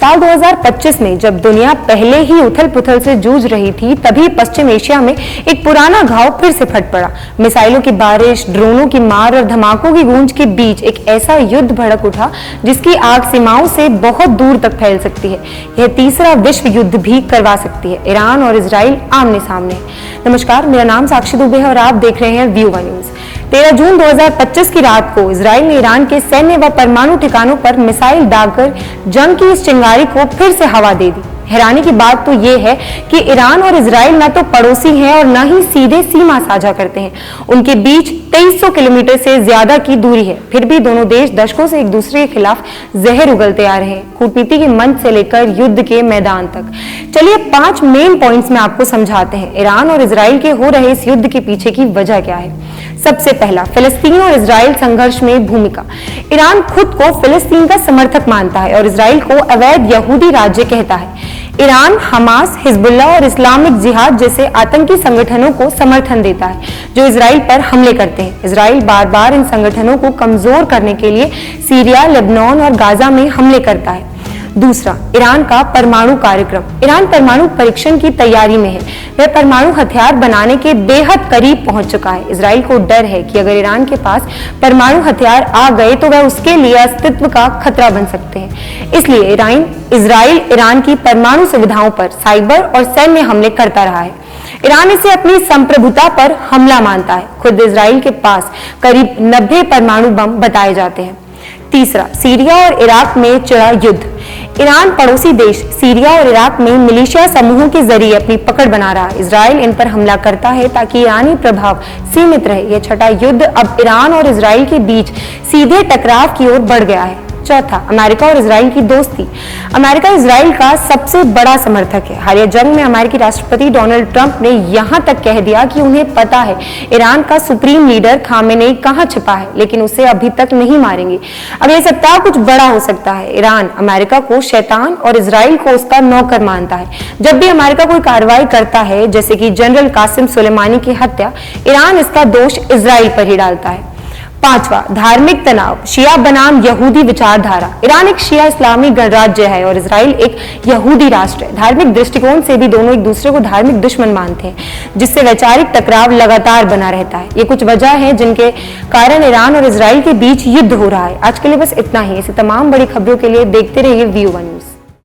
साल 2025 में जब दुनिया पहले ही उथल पुथल से जूझ रही थी, तभी पश्चिम एशिया में एक पुराना घाव फिर से फट पड़ा। मिसाइलों की बारिश, ड्रोनों की मार और धमाकों की गूंज के बीच एक ऐसा युद्ध भड़क उठा जिसकी आग सीमाओं से बहुत दूर तक फैल सकती है। यह तीसरा विश्व युद्ध भी करवा सकती है। ईरान और इजराइल आमने सामने। नमस्कार, मेरा नाम साक्षी दुबे है और आप देख रहे हैं व्यू वन न्यूज। 13 जून 2025 की रात को इजराइल ने ईरान के सैन्य व परमाणु ठिकानों पर मिसाइल दागकर जंग की इस चिंगारी को फिर से हवा दे दी। हैरानी की बात तो ये है कि ईरान और इजराइल न तो पड़ोसी हैं और न ही सीधे सीमा साझा करते हैं। उनके बीच 2300 किलोमीटर से ज्यादा की दूरी है। फिर भी दोनों देश दशकों से एक दूसरे के खिलाफ जहर उगलते आ रहे हैं, कूटनीति के मंच से लेकर युद्ध के मैदान तक। चलिए 5 मेन पॉइंट्स में आपको समझाते हैं ईरान और इजराइल के हो रहे इस युद्ध के पीछे की वजह क्या है। सबसे पहला, फिलिस्तीन और इजराइल संघर्ष में भूमिका। ईरान खुद को फिलिस्तीन का समर्थक मानता है और इजराइल को अवैध यहूदी राज्य कहता है। ईरान हमास, हिजबुल्लाह और इस्लामिक जिहाद जैसे आतंकी संगठनों को समर्थन देता है जो इजराइल पर हमले करते हैं। इजराइल बार बार इन संगठनों को कमजोर करने के लिए सीरिया, लेबनान और गाजा में हमले करता है। दूसरा, ईरान का परमाणु कार्यक्रम। ईरान परमाणु परीक्षण की तैयारी में है। वह परमाणु हथियार बनाने के बेहद करीब पहुंच चुका है। इजराइल को डर है कि अगर ईरान के पास परमाणु हथियार आ गए तो वह उसके लिए अस्तित्व का खतरा बन सकते हैं। इसलिए इजराइल ईरान की परमाणु सुविधाओं पर साइबर और सैन्य हमले करता रहा है। ईरान इसे अपनी संप्रभुता पर हमला मानता है। खुद इजराइल के पास करीब 90 परमाणु बम बताए जाते हैं। तीसरा, सीरिया और इराक में छिड़ा युद्ध। ईरान पड़ोसी देश सीरिया और इराक में मिलिशिया समूहों के जरिए अपनी पकड़ बना रहा है। इजराइल इन पर हमला करता है ताकि ईरानी प्रभाव सीमित रहे। यह छठा युद्ध अब ईरान और इजराइल के बीच सीधे टकराव की ओर बढ़ गया है। चौथा, अमेरिका और इजराइल की दोस्ती। अमेरिका इजराइल का सबसे बड़ा समर्थक है। हालिया जंग में अमेरिकी राष्ट्रपति डोनाल्ड ट्रंप ने यहां तक कह दिया कि उन्हें पता है ईरान का सुप्रीम लीडर खामेनेई कहां छिपा है, लेकिन उसे अभी तक नहीं मारेंगे। अगले सप्ताह कुछ बड़ा हो सकता है। ईरान अमेरिका को शैतान और इजराइल को उसका नौकर मानता है। जब भी अमेरिका कोई कार्रवाई करता है, जैसे कि जनरल कासिम सुलेमानी की हत्या, ईरान इसका दोष इजराइल पर ही डालता है। पांचवा, धार्मिक तनाव। शिया बनाम यहूदी विचारधारा। ईरान एक शिया इस्लामी गणराज्य है और इजराइल एक यहूदी राष्ट्र है। धार्मिक दृष्टिकोण से भी दोनों एक दूसरे को धार्मिक दुश्मन मानते हैं, जिससे वैचारिक टकराव लगातार बना रहता है। ये कुछ वजह है जिनके कारण ईरान और इजराइल के बीच युद्ध हो रहा है। आज के लिए बस इतना ही। ऐसी तमाम बड़ी खबरों के लिए देखते रहिए व्यू वन न्यूज।